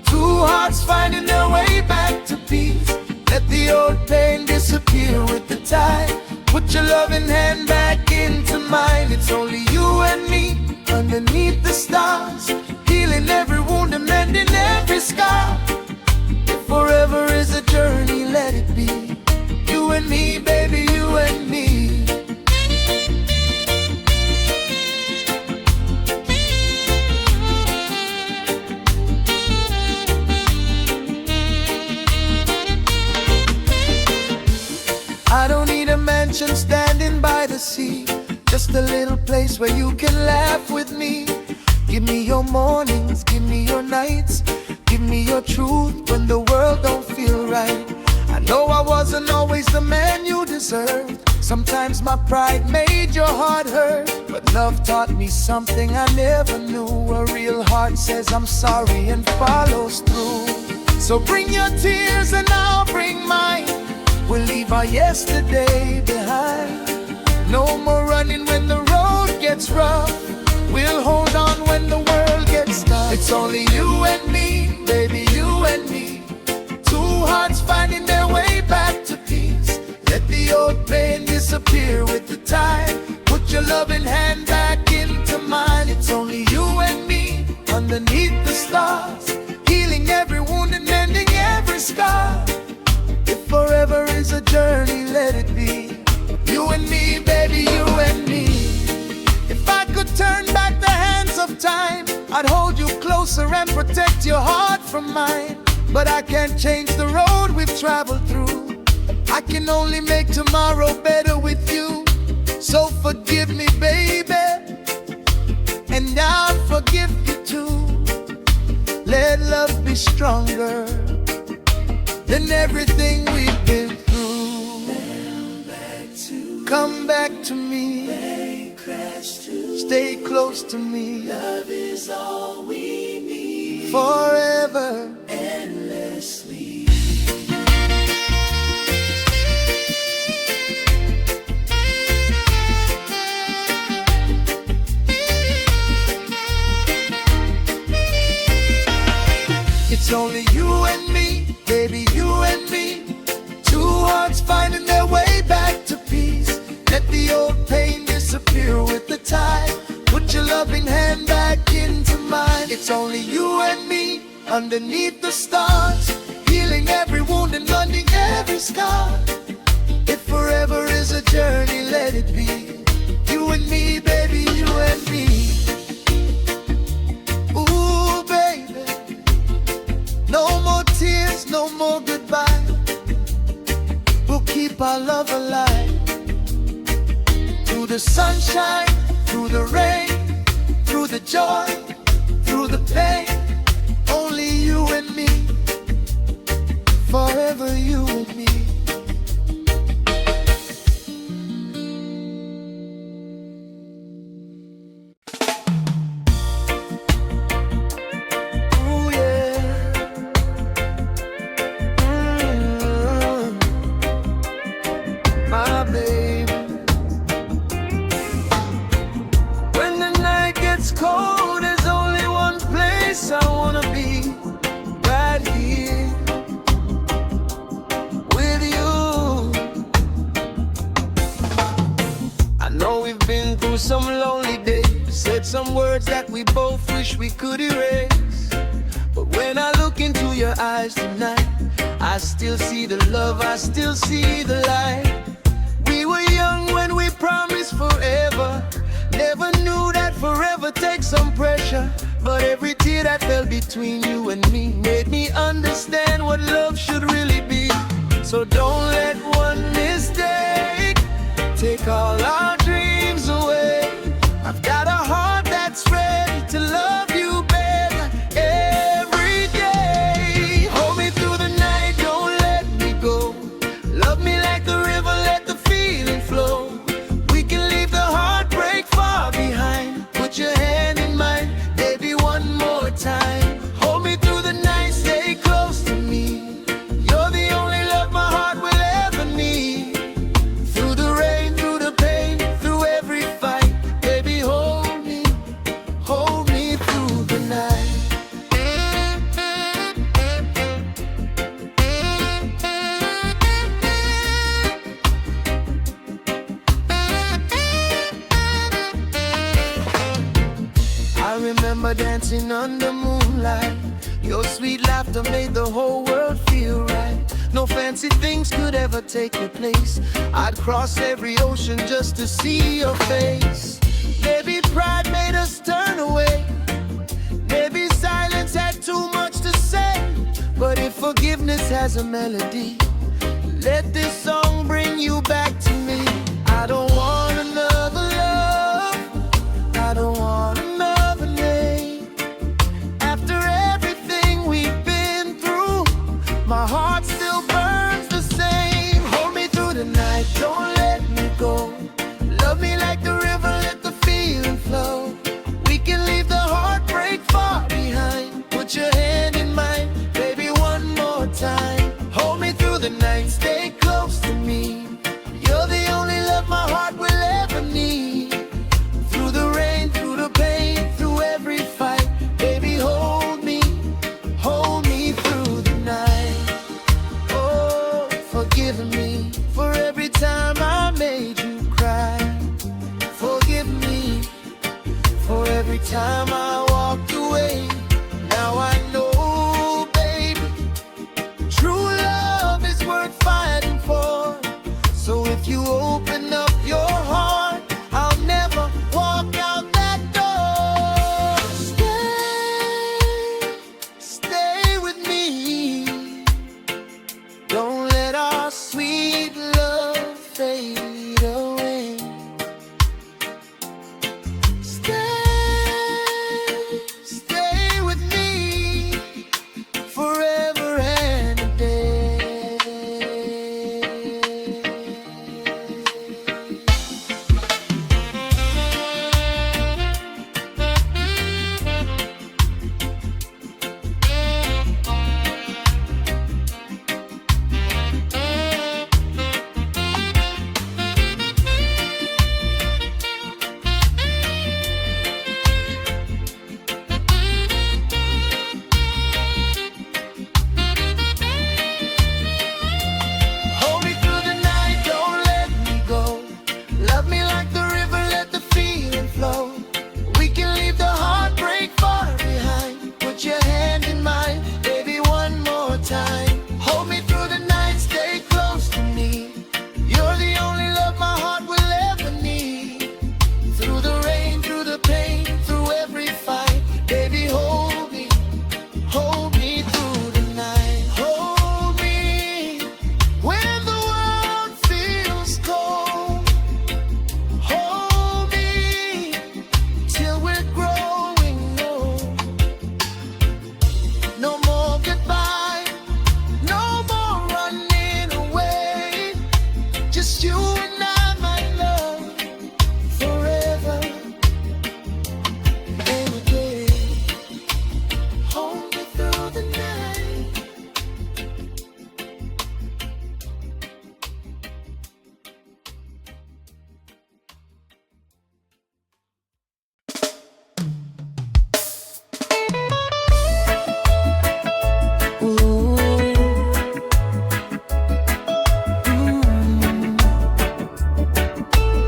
Two hearts finding their way back to peace. Let the old pain disappear with the tide. Put your loving hand back into mine. It's only you and me underneath the stars, healing every wound and mending every scar. If forever is a journey, let it be. You and me, baby, you and me. I don't need a mansion standing by the sea, just a little place where you can laugh with me. Give me your mornings, give me your nights, give me your truth when the world don't feel right. I know I wasn't always the man you deserved, Sometimes my pride made your heart hurt, but love taught me something I never knew. A real heart says I'm sorry and follows through. So bring your tears and I'll bring mine. We'll leave our yesterday behind. No more running when the road gets rough. We'll hold on when the world gets tough. It's only you and me, baby, you and me. Two hearts finding their way back to peace. Let the old pain disappear with the tide. Put your loving hand back into mine. It's only you and me underneath the stars, healing every wound and mending every scar. If forever is a journey, let it be. You and me, baby, you and me. If I could turn back the hands of time, I'd hold you closer and protect your heart from mine. But I can't change the road we've traveled through. I can only make tomorrow better with you. So forgive me, baby, and I'll forgive you too. Let love be stronger than everything we've been through. Come back to me, stay close to me. Love is all we need, Forever, endlessly. it's only you and me, baby, you and me. Two hearts finding their way back to peace. Let the old pain disappear with the tide. Put your loving hand back into mine. It's only you and me underneath the stars, healing every wound and mending every scar. If forever is a journey, let it be. You and me, baby, you and me. Ooh, baby, no more tears, no more goodbye. We'll keep our love alive. Through the sunshine, through the rain, through the joy, through the pain. Only you and me, forever you and me. Ooh, yeah. My baby. When the night gets cold, there's only one place I wanna be. Right here with you. I know we've been through some lonely days, said some words that we both wish we could erase. But when I look into your eyes tonight, I still see the love, I still see the light. We were young when we promised forever. Never knew that forever takes some pressure. But every tear that fell between you and me made me understand what love should really be. So don't let one mistake take all our dreams away. I've got a heart that's ready to love you better every day. Hold me through the night, don't let me go. Love me like the river, let the feeling flow. We can leave the heartbreak far behind. Put your hand in mine, baby, one more time. Hold me through the night, stay close to me. You're the only love my heart will ever need. Through the rain, through the pain, through every fight, baby, hold me through the night. I remember dancing under moonlight. Your sweet laughter made the whole world feel right. No fancy things could ever take your place. I'd cross every ocean just to see your face. Maybe pride made us turn away. Maybe silence had too much to say. But if forgiveness has a melody, let this song bring you back to me. I don't want another love, I don't want another name. After everything we've been through, my heart still burns the same. Hold me through the night, don't let me time. Hold me through the night, stay close to me. You're the only love my heart will ever need. Through the rain, through the pain, through every fight, baby, hold me through the night. Oh, forgive me for every time I made you cry. Forgive me for every time I walked away. Now I know, baby, true love is worth fighting for. So if you open up your heart, I'll never walk out that door. Stay with me. Don't let our sweet love fade away. Stay with me forever and a day. Hold me through the night, don't let me go. Love me like the river, let the feeling flow. We can leave the heartbreak far behind. Put your hand in mine, baby, one more time. Hold me through the night, stay close to me. You're the only love my heart will ever need. Through the rain, through the pain, through every fight, baby, hold me through the night. Hold me when the world feels cold. Hold me till we're growing old. No more goodbye, no more running away. Just you and I, my love, forever and a day. Hold me through the night. Ooh.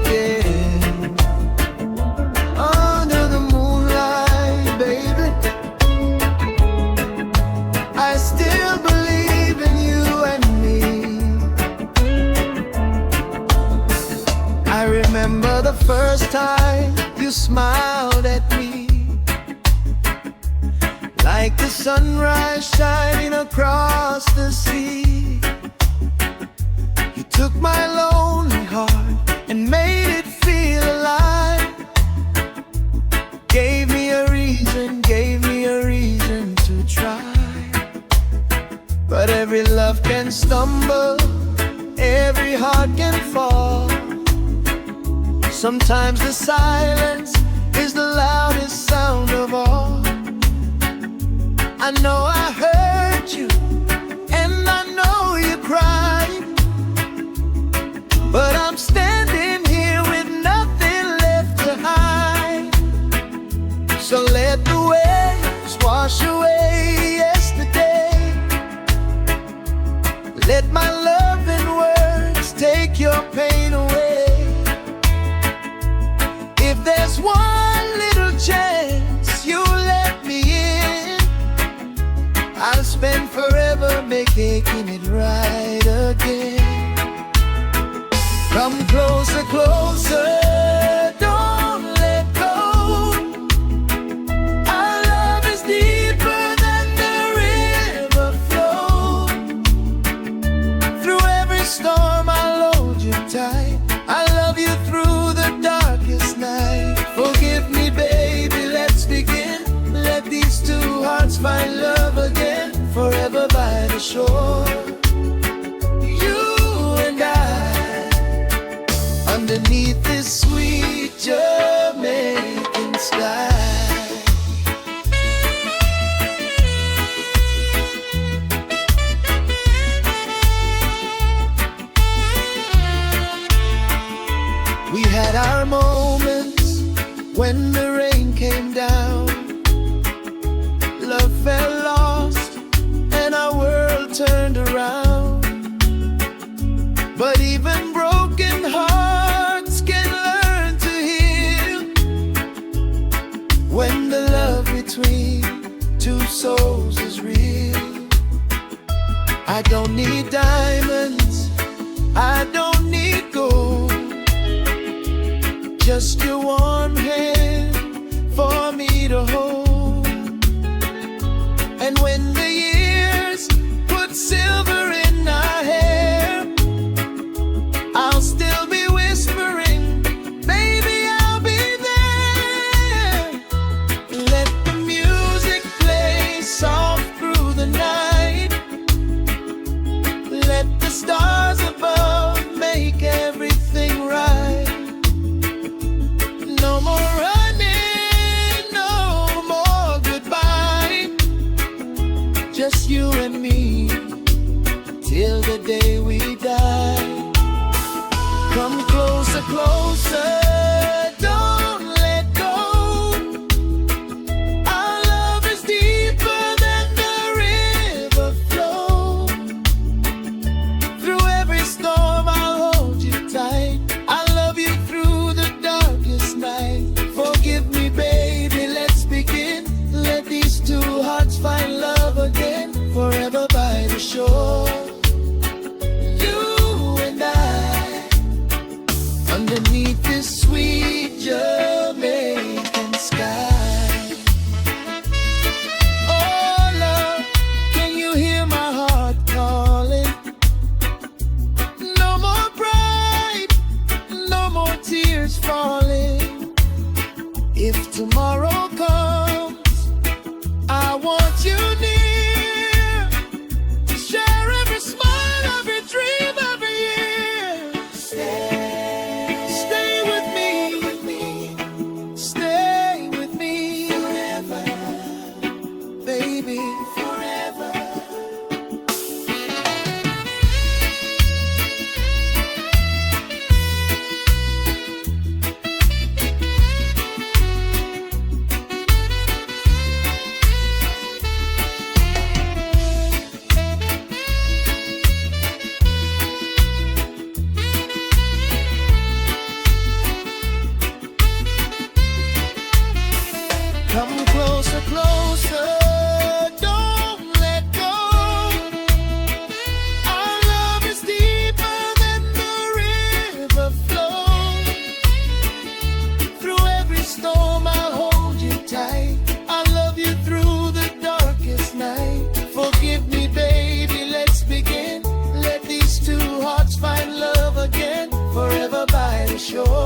Yeah. Under the moonlight, baby, I still believe in you and me. I remember the first time you smiled at me, like the sunrise shining across the sea. You took my lonely heart and made it feel alive. Gave me a reason to try. But every love can stumble, every heart can fall. Sometimes the silence is the loudest sound of all. I know I hurt you, and I know you cried, but I'm standing here with nothing left to hide. So let the waves wash away yesterday. Let my loving words take your pain away. If there's one little chance you let me in, I'll spend forever making it right again. Come closer, closer, don't let go. Our love is deeper than the river flow. Through every storm I'll hold you tight. I love you through the darkest night. Forgive me, baby, let's begin. Let these two hearts find love again. Forever by the shore, you and I, underneath this sweet Jamaican sky. When the rain came down, love felt lost, and our world turned around. But even broken hearts can learn to heal when the love between two souls is real. I don't need diamonds, I don't need gold, just your warm hand for me to hold. And when the years put silver in our hair, I'll still be whispering, baby, I'll be there. Let the music play soft through the night. Let the stars above make everything right. No more running, no more goodbye. Just you and me till the day we die. Come closer, closer, don't let go. Our love is deeper than the river flow. Through every storm I'll hold you tight. I love you through the darkest night. Forgive me, baby, let's begin. Let these two hearts find love again, forever by the shore. You and I, underneath this sweet Jamaican sky. Oh love, can you hear my heart calling? No more pride, no more tears falling. If tomorrow comes, I want you near, to share every smile, every dream, every year. Stay with me, stay with me forever, baby, forever. Come closer, closer, don't let go. Our love is deeper than the river flow. Through every storm I'll hold you tight. I love you through the darkest night. Forgive me, baby, let's begin. Let these two hearts find love again, forever by the shore.